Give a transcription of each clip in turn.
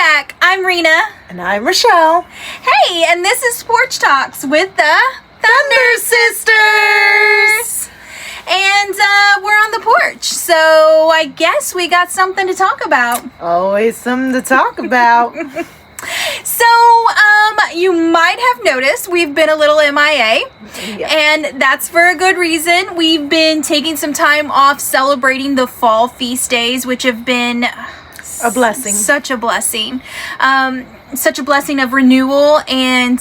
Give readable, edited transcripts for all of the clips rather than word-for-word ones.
back. I'm Rena. And I'm Rochelle. Hey, and this is Porch Talks with the Thunder Sisters. And we're on the porch, so I guess we got something to talk about. Always something to talk about. So, you might have noticed we've been a little MIA, and that's for a good reason. We've been taking some time off celebrating the fall feast days, which have been a blessing. Such a blessing. Such a blessing of renewal and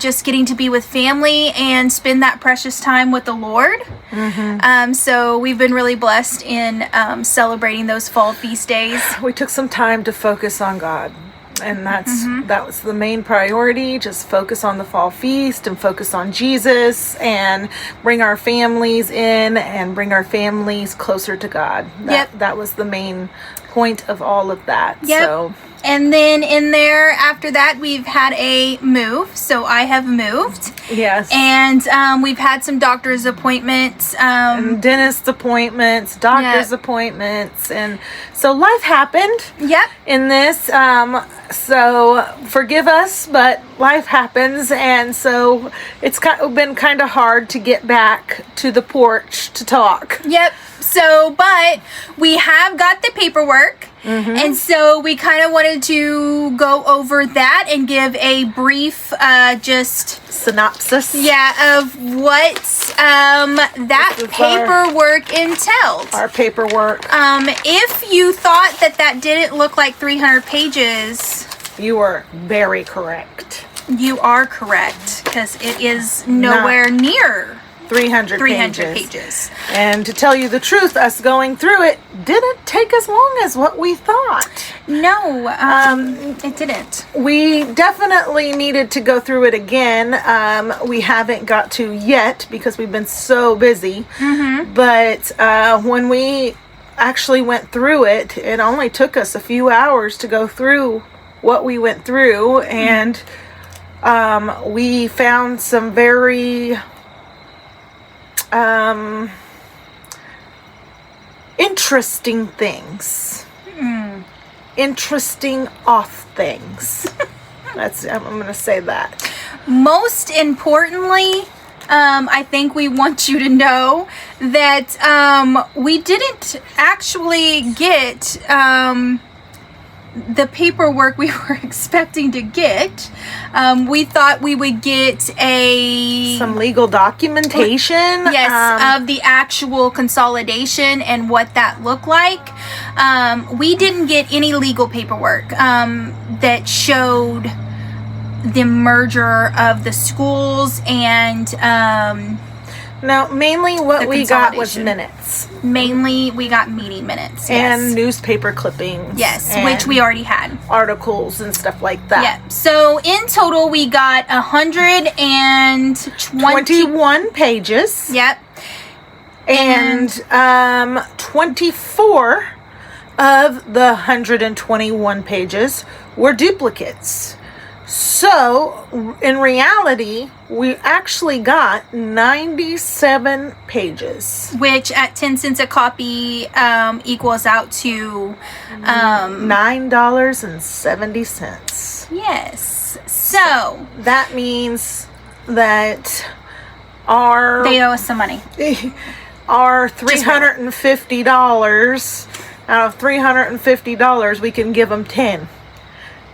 just getting to be with family and spend that precious time with the Lord. Mm-hmm. So we've been really blessed in celebrating those fall feast days. We took some time to focus on God. And that was the main priority. Just focus on the fall feast and focus on Jesus and bring our families in and bring our families closer to God. That was the main point of all of that. Yep. So. And then in there, after that, we've had a move. So I have moved. Yes. And we've had some doctor's appointments. And dentist appointments, doctor's appointments. And so life happened. Yep. In this. So forgive us, but life happens. And so it's been kind of hard to get back to the porch to talk. Yep. So, but we have got the paperwork. Mm-hmm. And so we kind of wanted to go over that and give a brief just synopsis. Yeah, of what that paperwork entailed. Our paperwork. If you thought that didn't look like 300 pages, you were very correct. You are correct, because it is nowhere near 300 pages. And to tell you the truth, us going through it didn't take as long as what we thought. No, it didn't. We definitely needed to go through it again. We haven't got to yet because we've been so busy. Mm-hmm. But when we actually went through it, it only took us a few hours to go through what we went through. And we found some very interesting things. Interesting off things. I'm going to say that. Most importantly, I think we want you to know that we didn't actually get the paperwork we were expecting to get. We thought we would get some legal documentation. Yes, of the actual consolidation and what that looked like. We didn't get any legal paperwork that showed the merger of the schools and no, mainly what we got was minutes. Mainly we got meeting minutes. Yes. And newspaper clippings. Yes, which we already had. Articles and stuff like that. Yeah. So in total we got 121 pages. Yep. And 24 of the 121 pages were duplicates. So, in reality, we actually got 97 pages. Which, at 10 cents a copy, equals out to $9.70. Yes. So, that means that they owe us some money. Our $350, out of $350, we can give them 10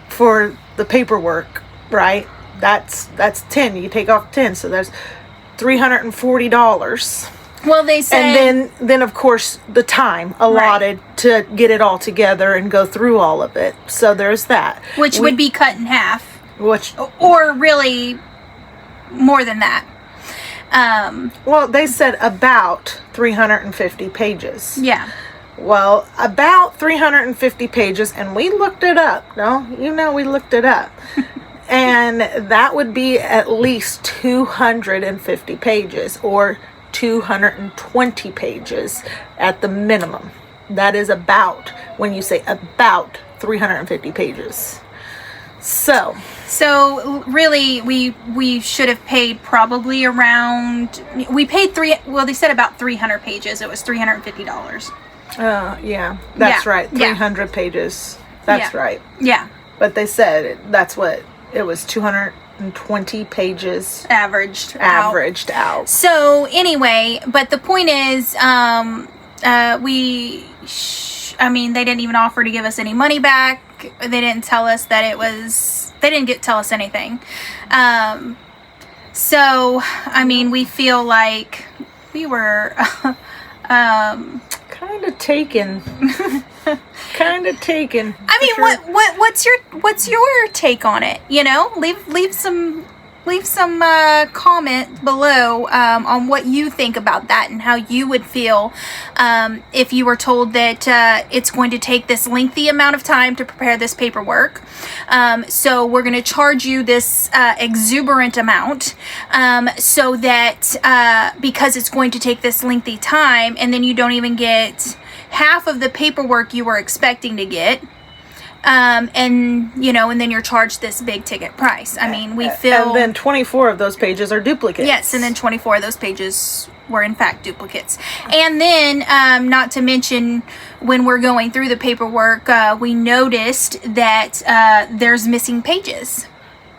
for the paperwork, right? That's 10. You take off 10, so there's $340. Well, they said, and then of course the time allotted to get it all together and go through all of it. So there's that, which would be cut in half, or really more than that. Well, they said about 350 pages. Yeah. Well, about 350 pages, and we looked it up. No, we looked it up. And that would be at least 250 pages or 220 pages at the minimum. That is about, when you say about 350 pages. So really, we should have paid probably around, we paid they said about 300 pages. It was $350. Yeah, that's right. 300 pages. That's right. Yeah. But they said that's what it was, 220 pages averaged out. So anyway, but the point is, they didn't even offer to give us any money back. They didn't tell us that it was, they didn't tell us anything. So, I mean, we feel like we were, kind of taken. I mean, sure. what's your take on it? You know, leave some comment below on what you think about that and how you would feel if you were told that it's going to take this lengthy amount of time to prepare this paperwork. So we're going to charge you this exuberant amount so that because it's going to take this lengthy time, and then you don't even get half of the paperwork you were expecting to get. And then you're charged this big ticket price. I mean, we feel... And then 24 of those pages are duplicates. Yes, and then 24 of those pages were in fact duplicates. And then, not to mention, when we're going through the paperwork, we noticed that there's missing pages.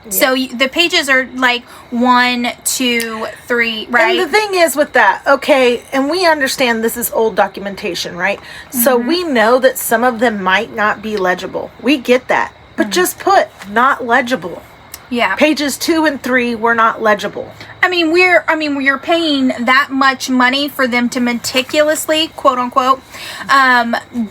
Yeah. So the pages are like 1, 2, 3, right? And the thing is with that, okay, and we understand this is old documentation, right? Mm-hmm. So we know that some of them might not be legible. We get that. But just put not legible. Yeah. Pages 2 and 3 were not legible. We're paying that much money for them to meticulously, quote unquote,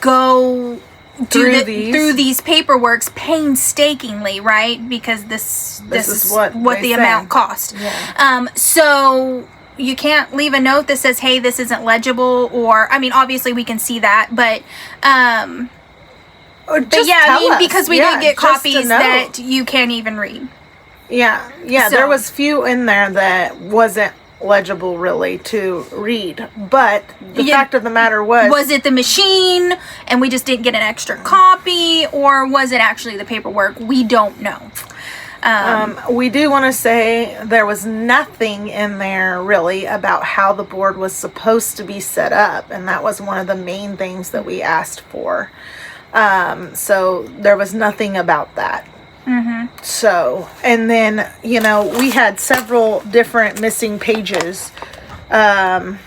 go through these paperworks painstakingly, right? Because this is what the amount cost. Yeah. So you can't leave a note that says, "Hey, this isn't legible," or obviously we can see that, but because we did get copies that you can't even read. Yeah, so, there was few in there that wasn't legible really to read, but the fact of the matter was it the machine and we just didn't get an extra copy, or was it actually the paperwork? We don't know. We do want to say there was nothing in there really about how the board was supposed to be set up, and that was one of the main things that we asked for. So there was nothing about that. Mm-hmm. So, and then, we had several different missing pages. And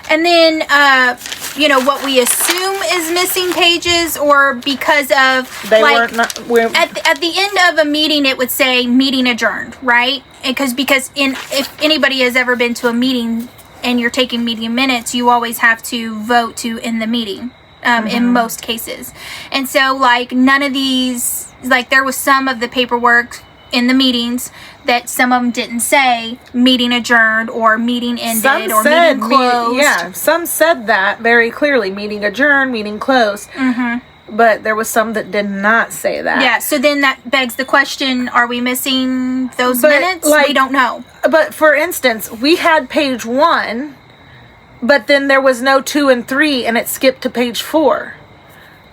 then, what we assume is missing pages, or because of, at the end of a meeting, it would say meeting adjourned, right? Because if anybody has ever been to a meeting and you're taking meeting minutes, you always have to vote to end the meeting. In most cases. And so, none of these, there was some of the paperwork in the meetings that some of them didn't say meeting adjourned or meeting ended or meeting closed. Some said that very clearly, meeting adjourned, meeting closed. Mm-hmm. But there was some that did not say that. Yeah, so then that begs the question, are we missing those minutes? We don't know. But for instance, we had page 1... but then there was no 2 and 3, and it skipped to page 4.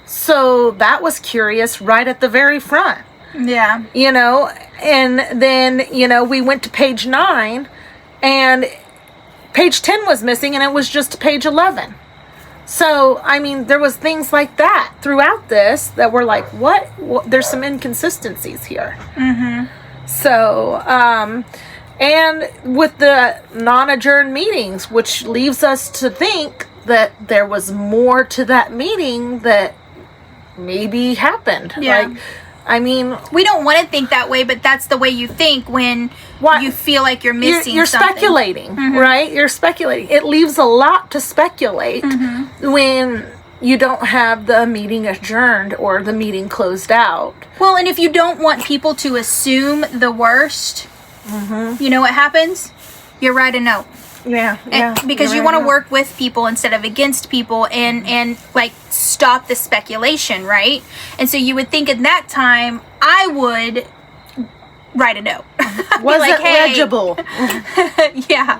So that was curious right at the very front. Yeah. And then, we went to page 9, and page 10 was missing, and it was just page 11. So, there was things like that throughout this that were like, what? There's some inconsistencies here. Mm-hmm. So, and with the non-adjourned meetings, which leaves us to think that there was more to that meeting that maybe happened. Yeah. We don't want to think that way, but that's the way you think when you feel like you're missing you're something. Speculating, right? You're speculating. It leaves a lot to speculate when you don't have the meeting adjourned or the meeting closed out. Well, and if you don't want people to assume the worst... Mm-hmm. You know what happens? You write a note. Yeah. Because you want to work with people instead of against people and stop the speculation, right? And so you would think at that time, I would write a note. Wasn't legible. Yeah.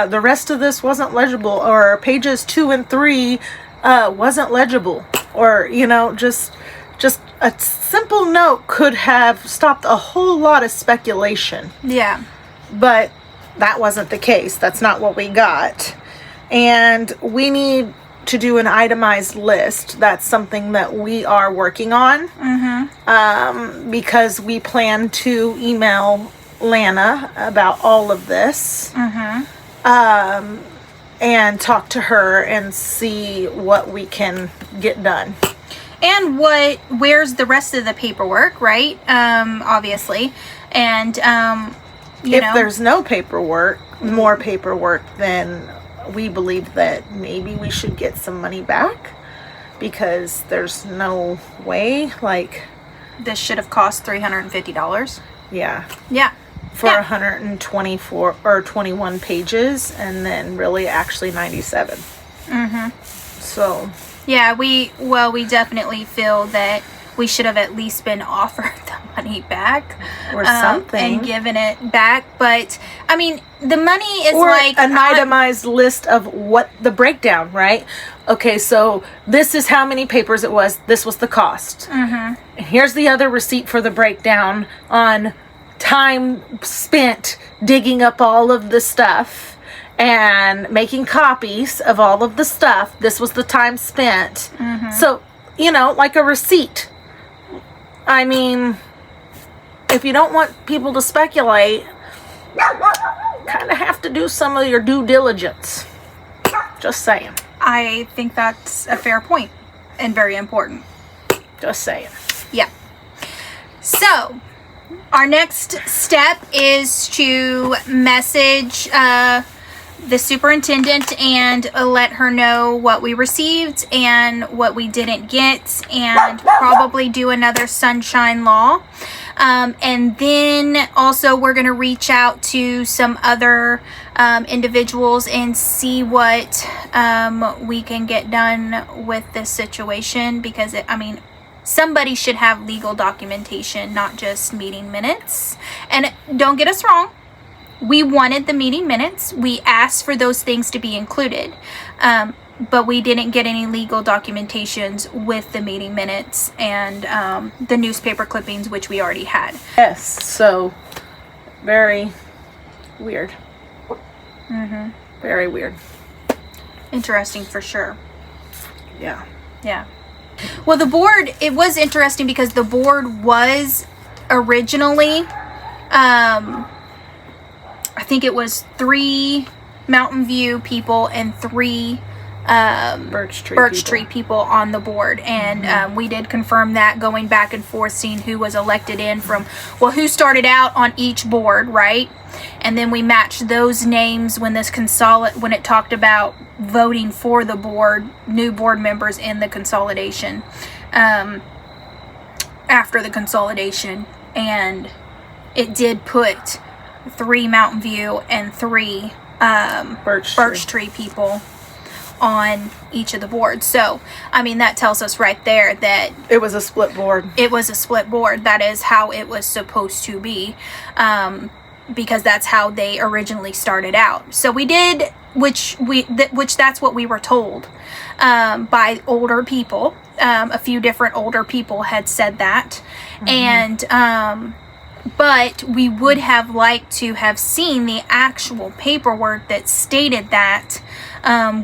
The rest of this wasn't legible, or pages 2 and 3 wasn't legible, or, just a simple note could have stopped a whole lot of speculation. Yeah. But that wasn't the case. That's not what we got. And we need to do an itemized list. That's something that we are working on. Because we plan to email Lana about all of this. And talk to her and see what we can get done. And where's the rest of the paperwork, right? Obviously. And, if there's no paperwork, more paperwork, then we believe that maybe we should get some money back, because there's no way, like... This should have cost $350. Yeah. Yeah. For 124 or 21 pages, and then really actually 97. So... Yeah, we definitely feel that we should have at least been offered the money back. Or something. And given it back. But, I mean, the money is or like... an itemized list of what the breakdown, right? Okay, so this is how many papers it was. This was the cost. And here's the other receipt for the breakdown on time spent digging up all of the stuff and making copies of all of the stuff. This was the time spent. So, like a receipt. I mean, if you don't want people to speculate, kind of have to do some of your due diligence. Just saying. I think that's a fair point and very important. Just saying. Yeah. So, our next step is to message the superintendent and let her know what we received and what we didn't get, and probably do another sunshine law. And then also we're going to reach out to some other individuals and see what we can get done with this situation, because somebody should have legal documentation, not just meeting minutes. And don't get us wrong, we wanted the meeting minutes. We asked for those things to be included. But we didn't get any legal documentations with the meeting minutes and the newspaper clippings, which we already had. Yes, so very weird. Very weird. Interesting for sure. Yeah. Yeah. Well, the board, it was interesting because the board was originally, I think it was 3 Mountain View people and 3 Birch Tree people on the board. And we did confirm that, going back and forth, seeing who was elected in from, who started out on each board, right? And then we matched those names when when it talked about voting for the board, new board members in the consolidation, after the consolidation. And it did put 3 Mountain View and 3 Birch Tree people on each of the boards. So, that tells us right there that it was a split board. It was a split board. That is how it was supposed to be, because that's how they originally started out. So we did, which that's what we were told by older people. A few different older people had said that, and but we would have liked to have seen the actual paperwork that stated that,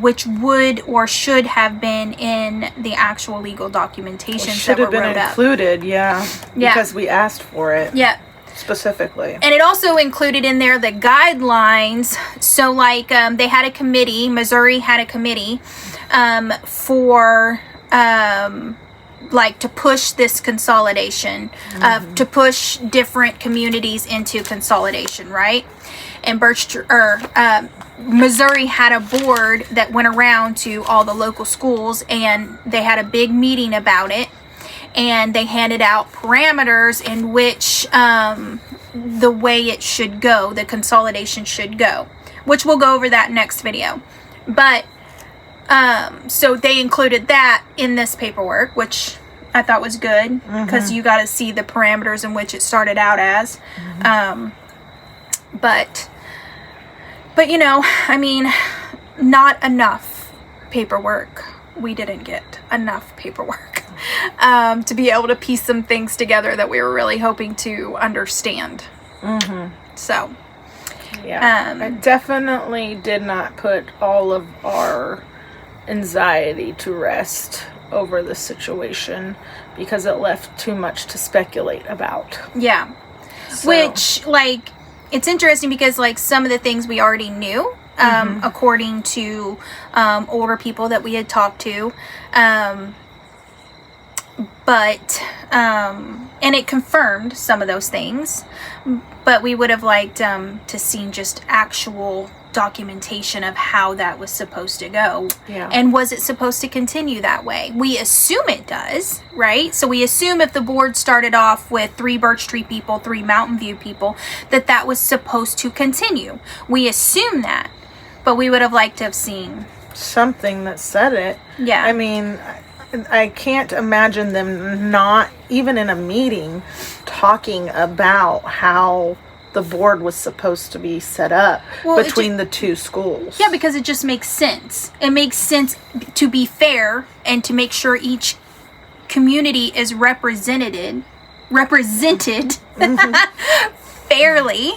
which would or should have been in the actual legal documentation that were wrote up. Should have been included, yeah. Because we asked for it. Yeah. Specifically. And it also included in there the guidelines. So, they had a committee, Missouri had a committee for... to push this consolidation, to push different communities into consolidation, right? And Missouri had a board that went around to all the local schools, and they had a big meeting about it, and they handed out parameters in which the way it should go, the consolidation should go, which we'll go over that next video. But so they included that in this paperwork, which I thought was good, because you got to see the parameters in which it started out as. But not enough paperwork. We didn't get enough paperwork to be able to piece some things together that we were really hoping to understand. So, yeah, I definitely did not put all of our anxiety to rest over the situation because it left too much to speculate about. Yeah. So. Which, like, it's interesting because, like, some of the things we already knew, according to older people that we had talked to. But, and it confirmed some of those things, but we would have liked to seen just actual documentation of how that was supposed to go. Yeah. And was it supposed to continue that way? We assume it does, right? So we assume if the board started off with 3 Birch Tree people, 3 Mountain View people, that was supposed to continue. We assume that, but we would have liked to have seen something that said it. Yeah. I mean, I can't imagine them not, even in a meeting, talking about how the board was supposed to be set up between the 2 schools. Yeah, because it just makes sense. It makes sense to be fair and to make sure each community is represented fairly,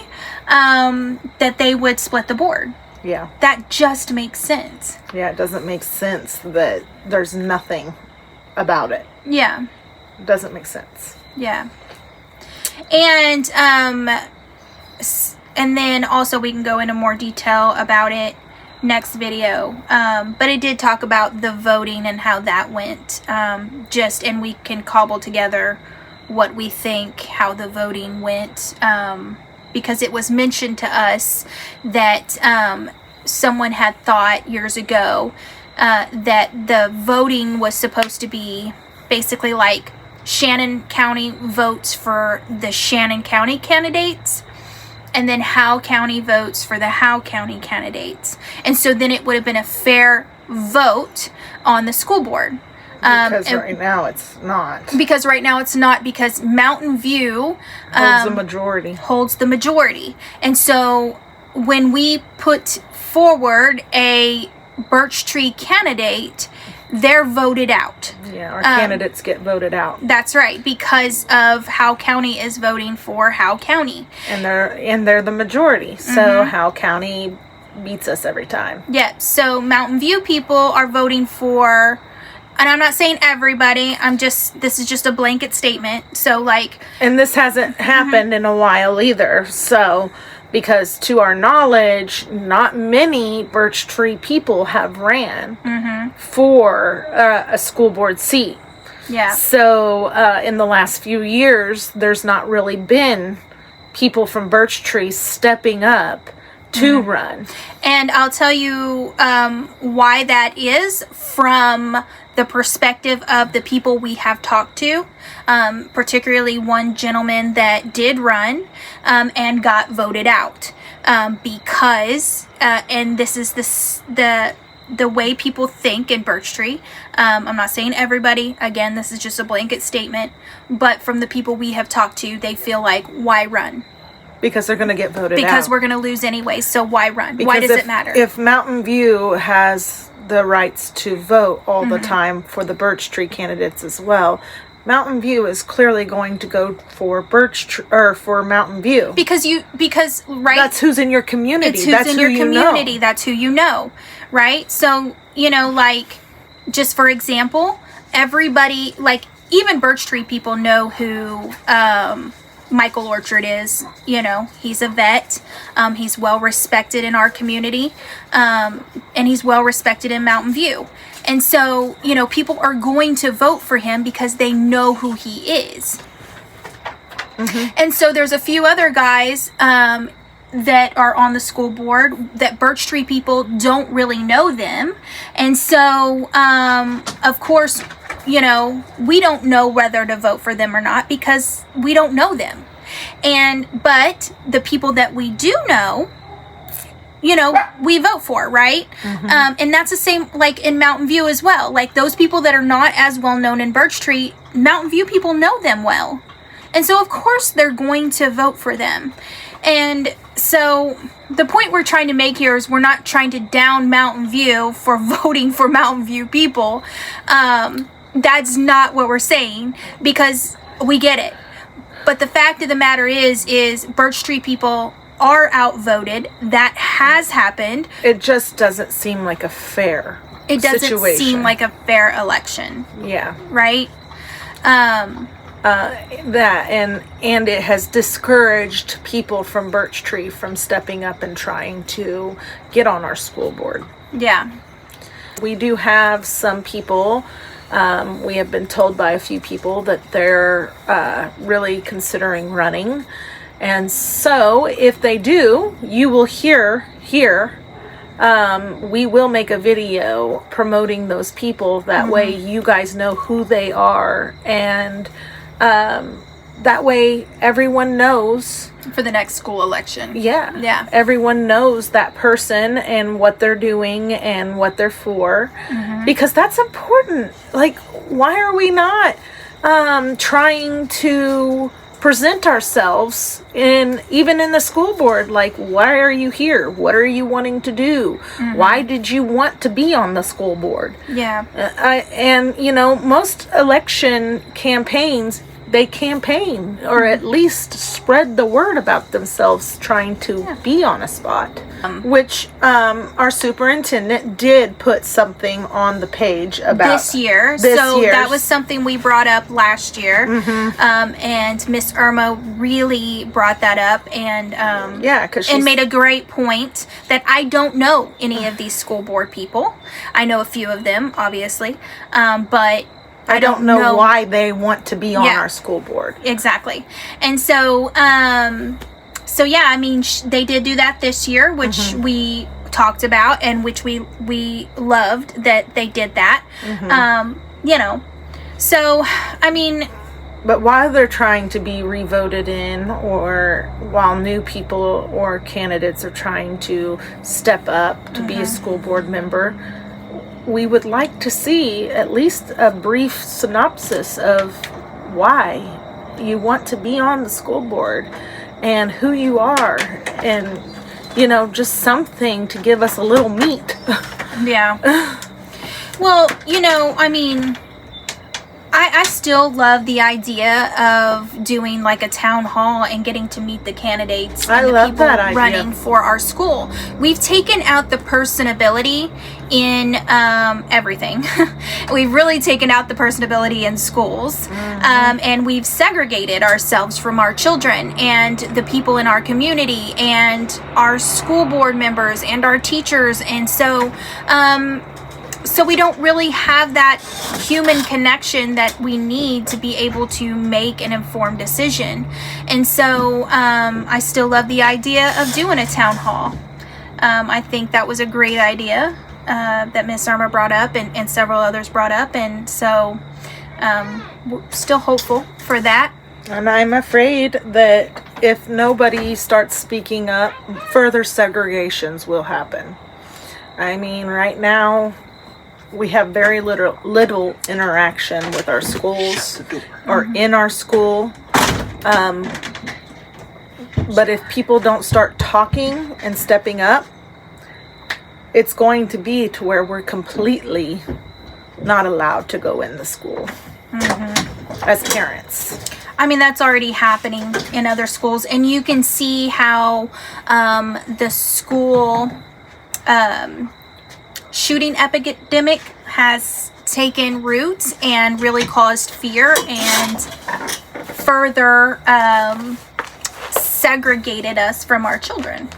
that they would split the board. Yeah. That just makes sense. Yeah, it doesn't make sense that there's nothing about it. Yeah. It doesn't make sense. Yeah. And then also we can go into more detail about it next video. But it did talk about the voting and how that went. And we can cobble together what we think, how the voting went. Because it was mentioned to us that someone had thought years ago that the voting was supposed to be basically like Shannon County votes for the Shannon County candidates, and then Howe County votes for the Howe County candidates. And so then it would have been a fair vote on the school board. Because right now it's not. Because right now it's not, because Mountain View holds the majority. And so when we put forward a Birch Tree candidate, they're voted out. Yeah, our candidates get voted out. That's right, because of Howe County is voting for Howe County. And they're the majority. So Howe County beats us every time. Yeah, so Mountain View people are voting for, and I'm not saying everybody, this is just a blanket statement. So like, and this hasn't happened in a while either. So, because to our knowledge, not many Birch Tree people have ran for a school board seat. Yeah. So, in the last few years, there's not really been people from Birch Tree stepping up to run. And I'll tell you why that is from the perspective of the people we have talked to, particularly one gentleman that did run and got voted out because, and this is the way people think in Birch Tree. I'm not saying everybody. Again, this is just a blanket statement. But from the people we have talked to, they feel like, why run? Because they're going to get voted out. Because we're going to lose anyway, so why run? Because why does it matter? If Mountain View has the rights to vote all the time for the Birch Tree candidates as well, Mountain View is clearly going to go for for Mountain View. Because right, that's who's in your community. It's who's that's in who your you community. know. That's who you know, right? So like, just for example, everybody, like even Birch Tree people know who Michael Orchard is. He's a vet. He's well respected in our community, and he's well respected in Mountain View. And so, people are going to vote for him because they know who he is. And so there's a few other guys that are on the school board that Birch Tree people don't really know them. And so, of course, we don't know whether to vote for them or not because we don't know them. But the people that we do know, we vote for, right? And that's the same like in Mountain View as well. Like those people that are not as well known in Birch Tree, Mountain View people know them well. And so of course they're going to vote for them. And so the point we're trying to make here is we're not trying to down Mountain View for voting for Mountain View people. That's not what we're saying, because we get it. But the fact of the matter is Birch Tree people are outvoted. That has happened. It just doesn't seem like a fair it doesn't situation. seem like a fair election. Yeah. Right? That and it has discouraged people from Birch Tree from stepping up and trying to get on our school board. Yeah. We do have some people, we have been told by a few people that they're really considering running. And so if they do, you will hear here, we will make a video promoting those people. That way you guys know who they are. And that way everyone knows. For the next school election. Yeah. Yeah. Everyone knows that person and what they're doing and what they're for. Because that's important. Like, why are we not trying to present ourselves even in the school board? Like, why are you here? What are you wanting to do? Why did you want to be on the school board? Yeah. And you know, most election campaigns, they campaign or at least spread the word about themselves trying to be on a spot. Which our superintendent did put something on the page about this year. That was something we brought up last year. And Miss Irma really brought that up and and made a great point that I don't know any of these school board people. I know a few of them, obviously, but I don't know why they want to be on our school board. Exactly. And so, yeah, I mean, they did do that this year, which we talked about and which we loved that they did that. You know, so, I mean... But while they're trying to be revoted in, or while new people or candidates are trying to step up to be a school board member, we would like to see at least a brief synopsis of why you want to be on the school board and who you are, and, you know, just something to give us a little meat. Yeah. Well, you know, I mean, I still love the idea of doing like a town hall and getting to meet the candidates and the people running for our school. We've taken out the personability in everything. We've really taken out the personability in schools, and we've segregated ourselves from our children and the people in our community and our school board members and our teachers. And so we don't really have that human connection that we need to be able to make an informed decision. And so I still love the idea of doing a town hall. I think that was a great idea that Miss Irma brought up and several others brought up. And so we're still hopeful for that. And I'm afraid that if nobody starts speaking up, further segregations will happen. I mean, right now, we have very little interaction with our schools or in our school. But if people don't start talking and stepping up, it's going to be to where we're completely not allowed to go in the school as parents. I mean, that's already happening in other schools. And you can see how the school... shooting epidemic has taken root and really caused fear and further segregated us from our children.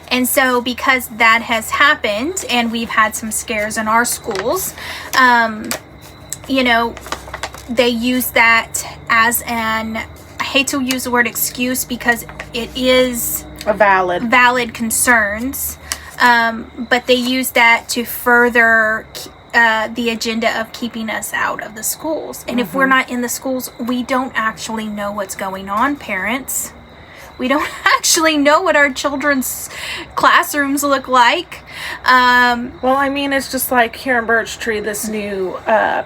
And so because that has happened and we've had some scares in our schools, you know, they use that as I hate to use the word excuse because it is a valid concerns. But they use that to further the agenda of keeping us out of the schools. And if we're not in the schools, we don't actually know what's going on, parents. We don't actually know what our children's classrooms look like. Well, I mean, it's just like here in Birch Tree, this new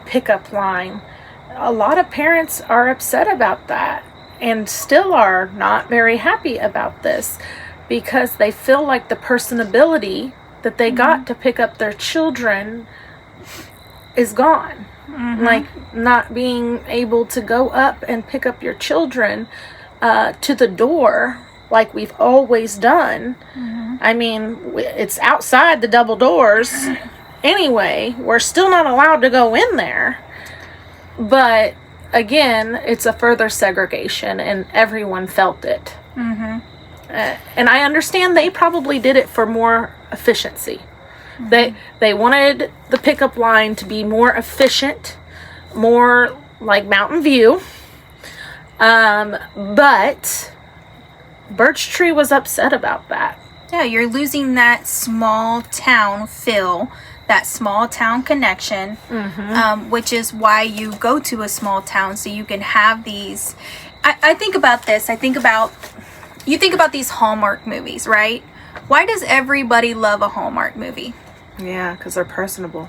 pickup line. A lot of parents are upset about that and still are not very happy about this, because they feel like the personability that they got to pick up their children is gone. Like not being able to go up and pick up your children to the door like we've always done. I mean, it's outside the double doors anyway, we're still not allowed to go in there. But again, it's a further segregation, and everyone felt it. And I understand they probably did it for more efficiency. They wanted the pickup line to be more efficient, more like Mountain View. But Birch Tree was upset about that. Yeah, you're losing that small town feel, that small town connection, which is why you go to a small town, so you can have these. I think about this. You think about these Hallmark movies, right? Why does everybody love a Hallmark movie? Yeah, because they're personable.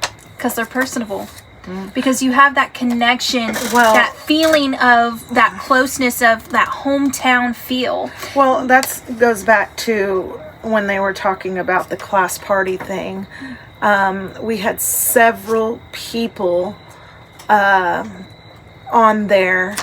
Because you have that connection, that feeling of that closeness, of that hometown feel. Well, that goes back to when they were talking about the class party thing. We had several people on there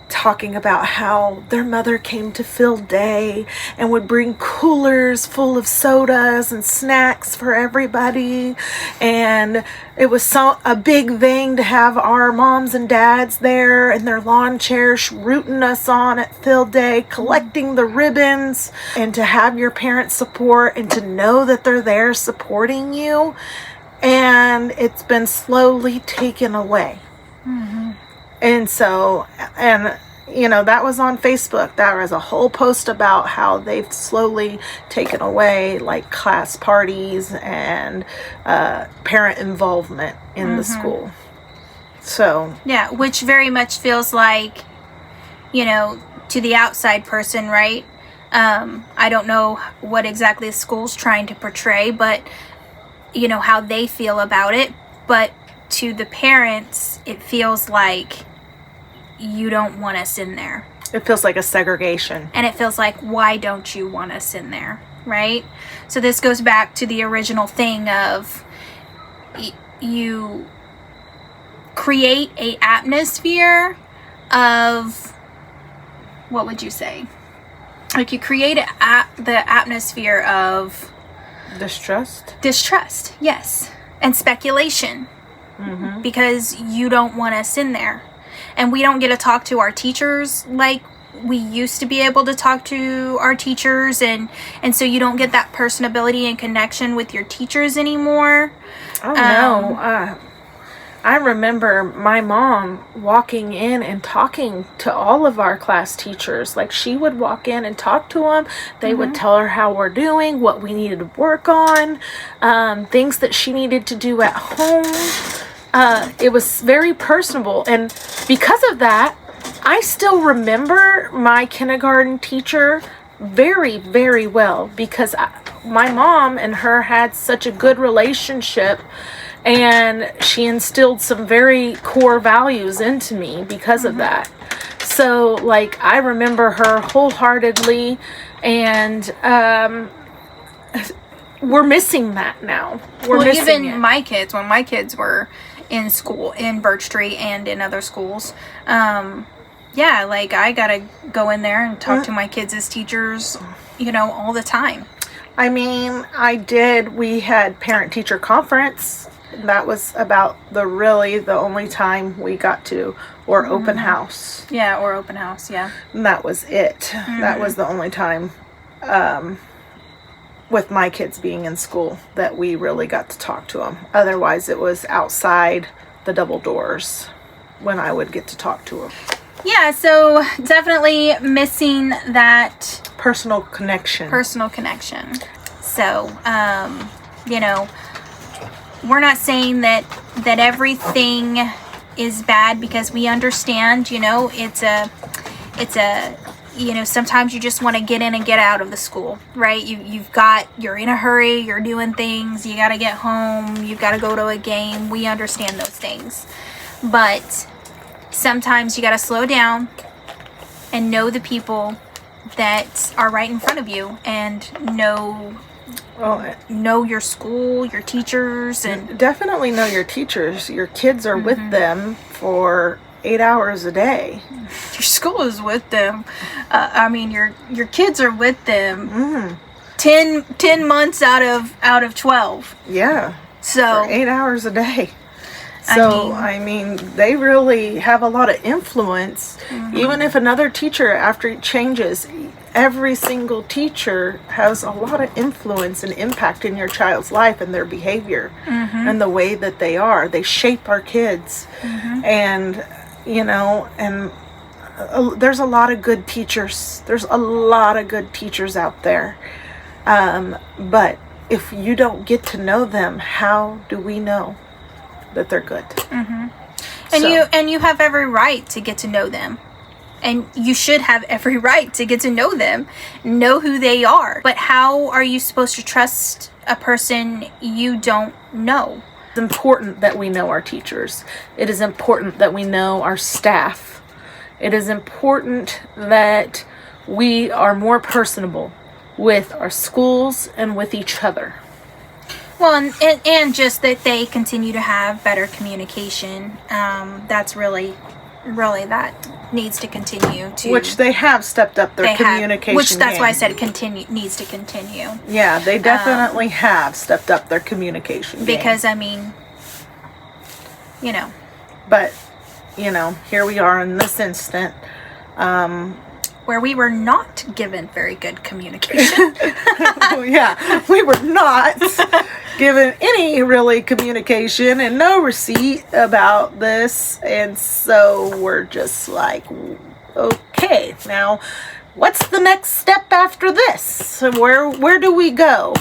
talking about how their mother came to field day and would bring coolers full of sodas and snacks for everybody, and it was a big thing to have our moms and dads there in their lawn chairs rooting us on at field day, collecting the ribbons, and to have your parents' support and to know that they're there supporting you. And it's been slowly taken away. And so, that was on Facebook. There was a whole post about how they've slowly taken away like class parties and parent involvement in the school. So yeah, which very much feels like, to the outside person, right? I don't know what exactly the school's trying to portray, but how they feel about it. But to the parents, it feels like you don't want us in there. It feels like a segregation. And it feels like, why don't you want us in there, right? So this goes back to the original thing of you create a atmosphere of, what would you say? Like you create the atmosphere of distrust, yes, and speculation, because you don't want us in there. And we don't get to talk to our teachers like we used to be able to talk to our teachers, and so you don't get that personability and connection with your teachers anymore. No. I remember my mom walking in and talking to all of our class teachers. Like, she would walk in and talk to them. They would tell her how we're doing, what we needed to work on, things that she needed to do at home. It was very personable, and because of that, I still remember my kindergarten teacher very, very well, because my mom and her had such a good relationship, and she instilled some very core values into me because of that. So, like, I remember her wholeheartedly, and we're missing that now. Even my kids, when my kids were in school, in Birch Tree and in other schools, like, I gotta go in there and talk to my kids as teachers, all the time. I mean, we had parent-teacher conference. That was about the only time we got to, or open house. Yeah, or open house, yeah. And that was it. That was the only time, with my kids being in school, that we really got to talk to them. Otherwise, it was outside the double doors when I would get to talk to them. Yeah, so definitely missing that personal connection. So, we're not saying that everything is bad, because we understand, it's a sometimes you just want to get in and get out of the school, right? You're in a hurry, you're doing things, you got to get home, you've got to go to a game. We understand those things. But sometimes you got to slow down and know the people that are right in front of you, and know your school, your teachers, and definitely know your teachers. Your kids are with them for 8 hours a day. Your school is with them. Your kids are with them 10 months out of 12. Yeah. So for 8 hours a day. So, I mean, they really have a lot of influence. Even if another teacher, after it changes, every single teacher has a lot of influence and impact in your child's life and their behavior and the way that they are. They shape our kids. And, you know, and there's a lot of good teachers. There's a lot of good teachers out there. But if you don't get to know them, how do we know that they're good? And you have every right to get to know them, and you should have every right to get to know them, know who they are. But how are you supposed to trust a person you don't know? It's important that we know our teachers. It is important that we know our staff. It is important that we are more personable with our schools and with each other. Well, and just that they continue to have better communication. That's really that needs to continue to. Which they have stepped up their communication. Which that's game. why I said needs to continue. Yeah, they definitely have stepped up their communication game. Because, I mean, you know. But, you know, here we are in this instant. Where we were not given very good communication. Yeah, we were not given any really communication and no receipt about this. And so we're just like, okay, now what's the next step after this? So where do we go?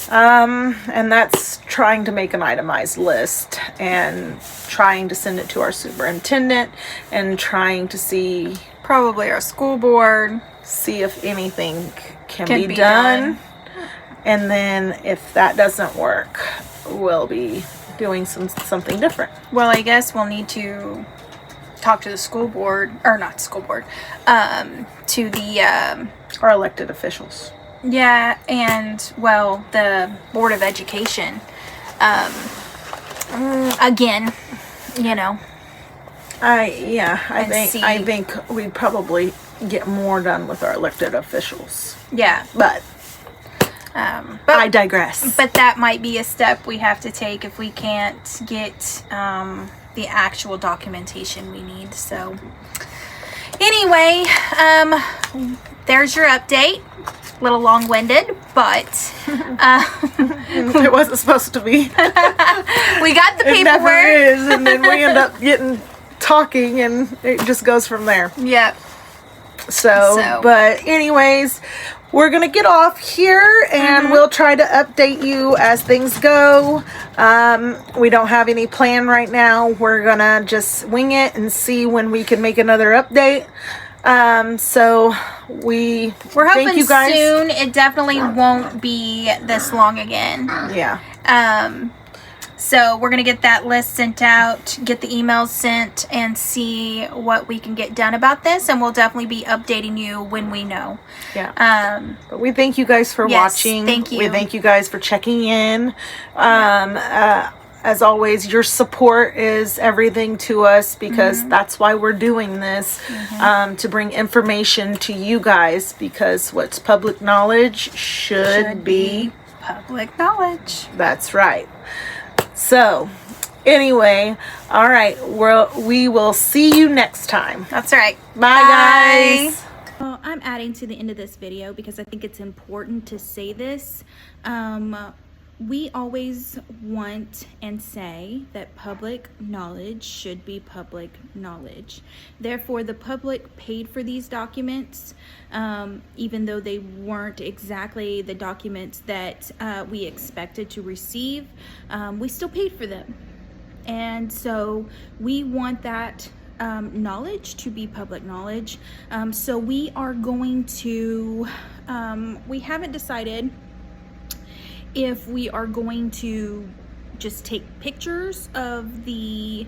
And that's trying to make an itemized list and trying to send it to our superintendent and trying to see, probably our school board, see if anything can be done. And then if that doesn't work, we'll be doing something different. Well, I guess we'll need to talk to the school board, or not school board, to the our elected officials. Yeah, and the Board of Education. Again, you know. I think we'd probably get more done with our elected officials. Yeah. But I digress. But that might be a step we have to take if we can't get the actual documentation we need. So anyway, there's your update. A little long-winded, but it wasn't supposed to be. We got the paperwork. It never is, and then we end up talking, and it just goes from there. Yep. So, but anyways, we're gonna get off here, and we'll try to update you as things go. We don't have any plan right now. We're gonna just wing it and see when we can make another update. So we're hoping thank you guys. Soon. It definitely won't be this long again. Yeah. So we're going to get that list sent out, get the emails sent, and see what we can get done about this. And we'll definitely be updating you when we know. Yeah. But we thank you guys for watching. Thank you. We thank you guys for checking in. As always, your support is everything to us, because that's why we're doing this, to bring information to you guys, because what's public knowledge should be public knowledge. That's right. So, anyway, all right, we will see you next time. That's right. Bye. Guys. Well, I'm adding to the end of this video because I think it's important to say this. We always want and say that public knowledge should be public knowledge. Therefore, the public paid for these documents, even though they weren't exactly the documents that we expected to receive, we still paid for them. And so we want that knowledge to be public knowledge. So we are going to, we haven't decided if we are going to just take pictures of the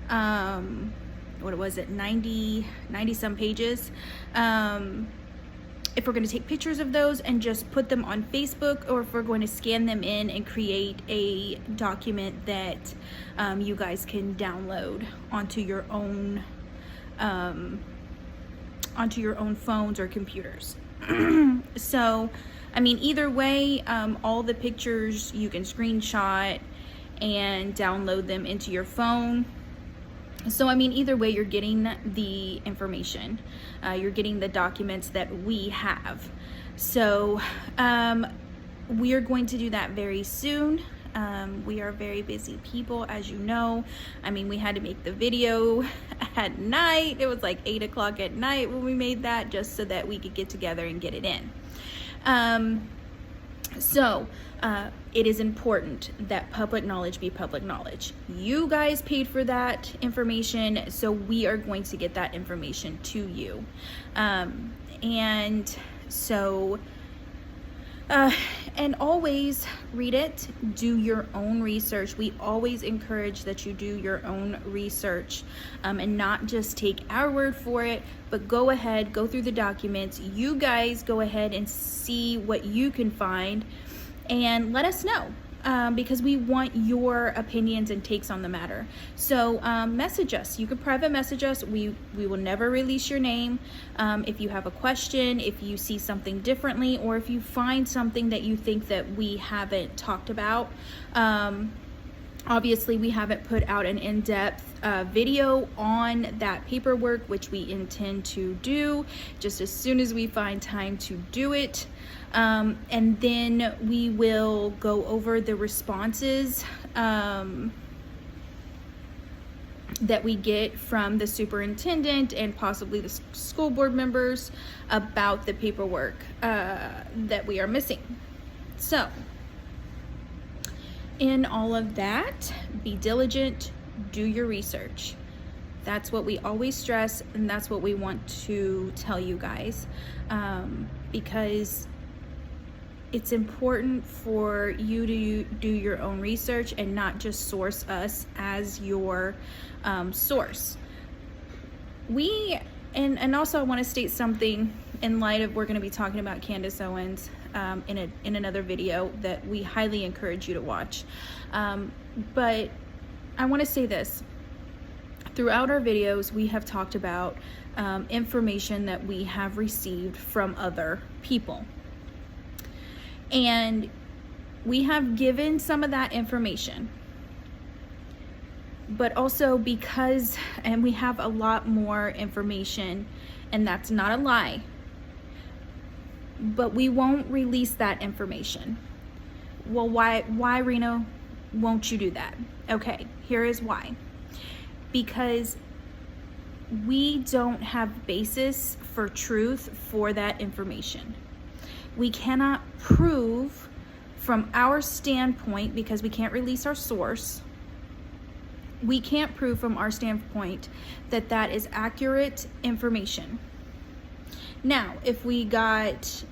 what was it, 90 some pages, if we're going to take pictures of those and just put them on Facebook, or if we're going to scan them in and create a document that you guys can download onto your own phones or computers. So I mean, either way, all the pictures you can screenshot and download them into your phone. So, I mean, either way, you're getting the information. You're getting the documents that we have. So, we are going to do that very soon. We are very busy people, as you know. I mean, we had to make the video at night. It was like 8 o'clock at night when we made that, just so that we could get together and get it in. It is important that public knowledge be public knowledge. You guys paid for that information, so we are going to get that information to you. And always read it, do your own research. We always encourage that you do your own research, and not just take our word for it, but go ahead, go through the documents. You guys go ahead and see what you can find and let us know, because we want your opinions and takes on the matter. So message us. You can private message us. We will never release your name. If you have a question, if you see something differently, or if you find something that you think that we haven't talked about. Obviously, we haven't put out an in-depth video on that paperwork, which we intend to do just as soon as we find time to do it. And then we will go over the responses that we get from the superintendent and possibly the school board members about the paperwork that we are missing. So, in all of that, be diligent, do your research. That's what we always stress, and that's what we want to tell you guys, because it's important for you to do your own research and not just source us as your source. And also I want to state something in light of, we're going to be talking about Candace Owens in another video that we highly encourage you to watch. But I want to say this. Throughout our videos, we have talked about information that we have received from other people. And we have given some of that information. But also because, and we have a lot more information, and that's not a lie, but we won't release that information. Well, why, Reno, won't you do that? Okay, here is why. Because we don't have basis for truth for that information. We cannot prove from our standpoint, because we can't release our source, we can't prove from our standpoint that that is accurate information. Now, if we got,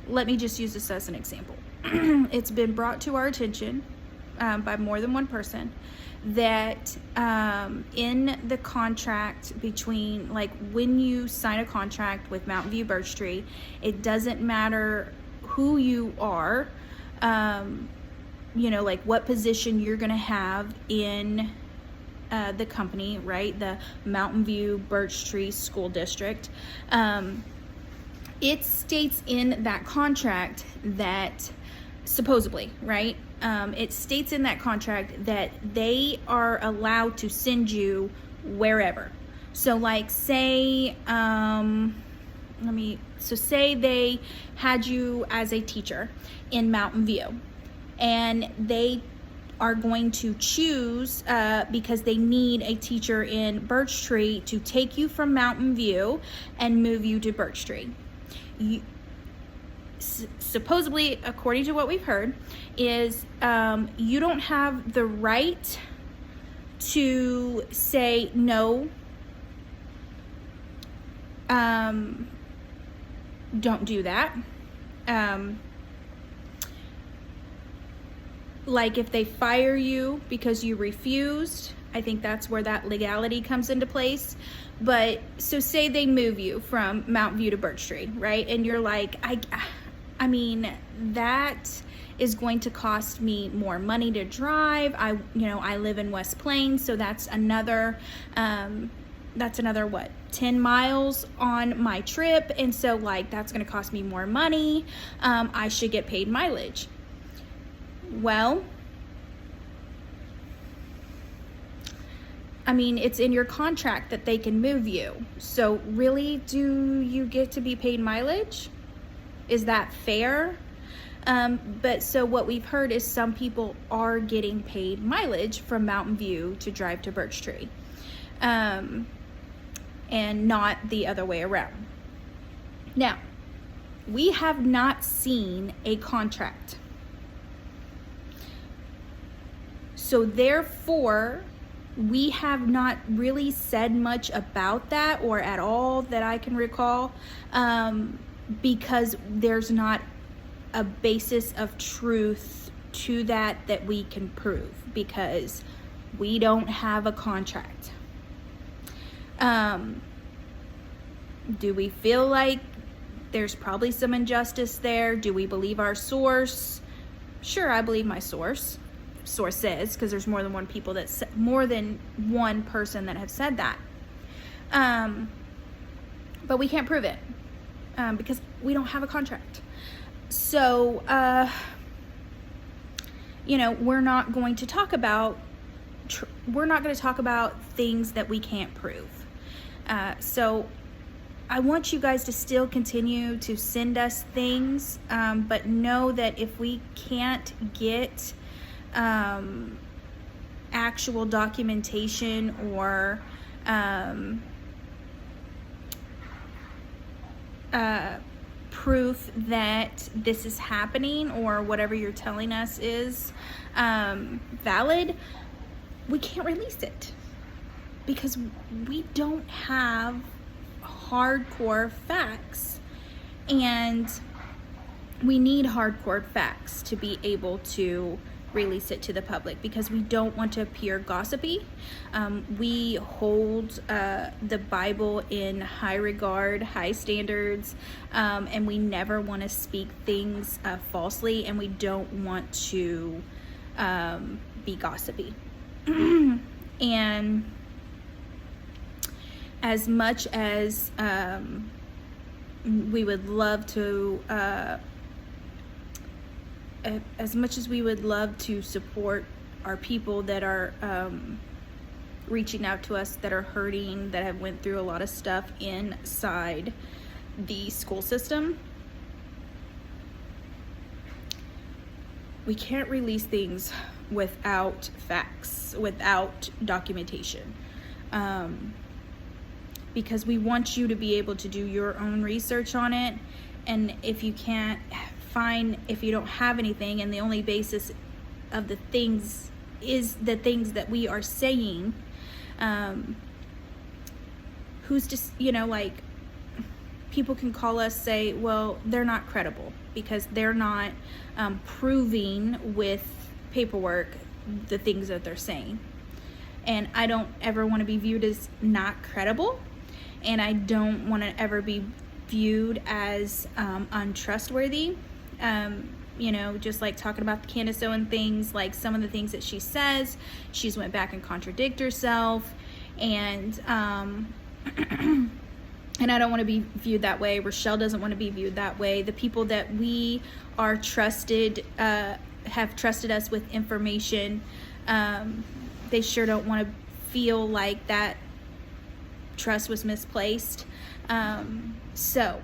let me just use this as an example. It's been brought to our attention by more than one person that in the contract between, like when you sign a contract with Mountain View Birch Tree, it doesn't matter who you are, you know, like what position you're going to have in the company, right? The Mountain View Birch Tree School District. It states in that contract that, supposedly, right? It states in that contract that they are allowed to send you wherever. So like say, say they had you as a teacher in Mountain View, and they are going to choose, because they need a teacher in Birch Tree, to take you from Mountain View and move you to Birch Tree. Supposedly, according to what we've heard, is you don't have the right to say no, don't do that. Like if they fire you because you refused, I think that's where that legality comes into place. But so say they move you from Mountain View to Birch Tree, right? And you're like, I mean, that is going to cost me more money to drive. I live in West Plains, so that's another what, 10 miles on my trip. And so like, that's going to cost me more money. I should get paid mileage. Well, I mean, it's in your contract that they can move you. So really, do you get to be paid mileage? Is that fair? But so what we've heard is some people are getting paid mileage from Mountain View to drive to Birch Tree, and not the other way around. Now, we have not seen a contract. So therefore, we have not really said much about that, or at all that I can recall, because there's not a basis of truth to that we can prove, because we don't have a contract. Do we feel like there's probably some injustice there? Do we believe our source? Sure, I believe my sources, because there's more than one person that have said that. But we can't prove it, because we don't have a contract. So, we're not going to talk about things that we can't prove. So I want you guys to still continue to send us things, but know that if we can't get actual documentation or proof that this is happening, or whatever you're telling us is valid, we can't release it, because we don't have hardcore facts, and we need hardcore facts to be able to release it to the public, because we don't want to appear gossipy. We hold the Bible in high regard, high standards, and we never want to speak things falsely, and we don't want to be gossipy. And as much as we would love to support our people that are reaching out to us, that are hurting, that have went through a lot of stuff inside the school system, we can't release things without facts, without documentation, because we want you to be able to do your own research on it. And if you can't if you don't have anything, and the only basis of the things is the things that we are saying, who's just, people can call us, say, well, they're not credible because they're not proving with paperwork the things that they're saying. And I don't ever want to be viewed as not credible, and I don't want to ever be viewed as untrustworthy. Just like talking about the Candace Owen things, like some of the things that she says, she's went back and contradicted herself, and and I don't want to be viewed that way. Rochelle doesn't want to be viewed that way. The people that we are trusted, have trusted us with information, they sure don't want to feel like that trust was misplaced. So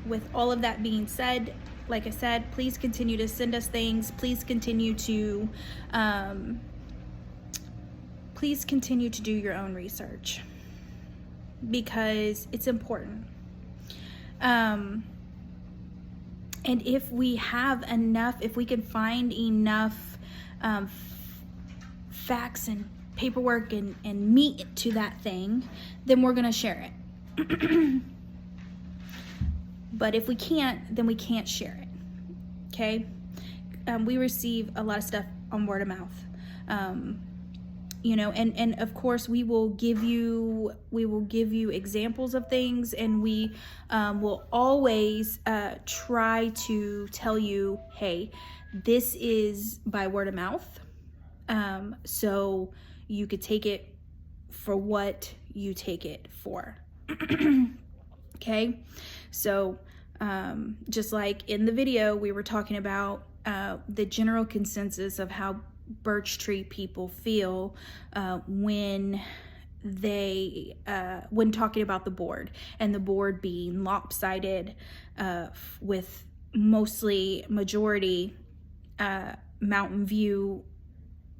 with all of that being said, like I said, please continue to send us things. Please continue to do your own research, because it's important. And if we have enough, if we can find enough facts and paperwork and meat to that thing, then we're going to share it. But if we can't, then we can't share it. Okay? We receive a lot of stuff on word of mouth. And of course we will give you examples of things, and we will always try to tell you, hey, this is by word of mouth. So you could take it for what you take it for. Okay? So just like in the video, we were talking about the general consensus of how birch tree people feel when talking about the board, and the board being lopsided with mostly majority Mountain View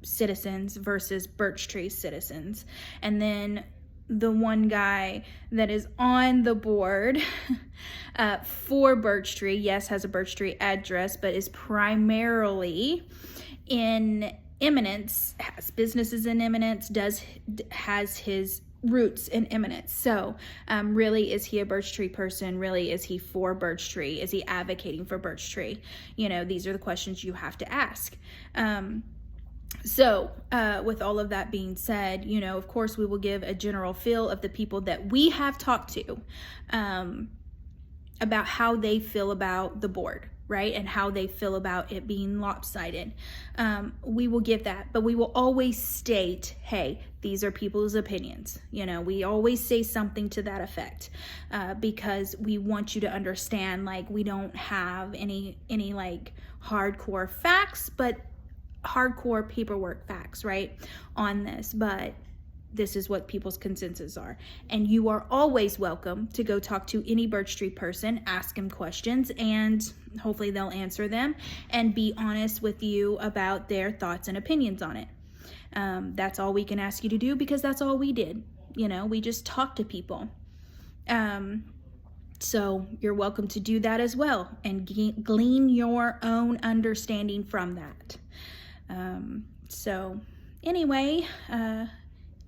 citizens versus birch tree citizens. And then the one guy that is on the board for birch tree, yes, has a birch tree address, but is primarily in Eminence, has businesses in Eminence, has his roots in Eminence. So really, is he a birch tree person? Really, is he for birch tree? Is he advocating for birch tree? These are the questions you have to ask. So with all of that being said, of course, we will give a general feel of the people that we have talked to about how they feel about the board, right? And how they feel about it being lopsided. We will give that, but we will always state, hey, these are people's opinions. We always say something to that effect because we want you to understand, like, we don't have any like hardcore facts, but hardcore paperwork facts, right, on this. But this is what people's consensus are. And you are always welcome to go talk to any birch tree person, ask them questions, and hopefully they'll answer them and be honest with you about their thoughts and opinions on it. That's all we can ask you to do, because that's all we did. We just talked to people. So you're welcome to do that as well and glean your own understanding from that. So anyway,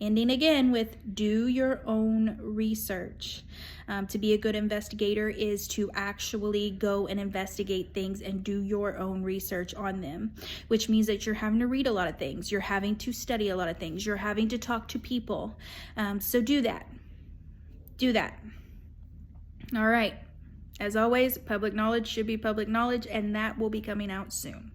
ending again with do your own research. To be a good investigator is to actually go and investigate things and do your own research on them, which means that you're having to read a lot of things. You're having to study a lot of things. You're having to talk to people. So do that. Do that. All right. As always, public knowledge should be public knowledge, and that will be coming out soon.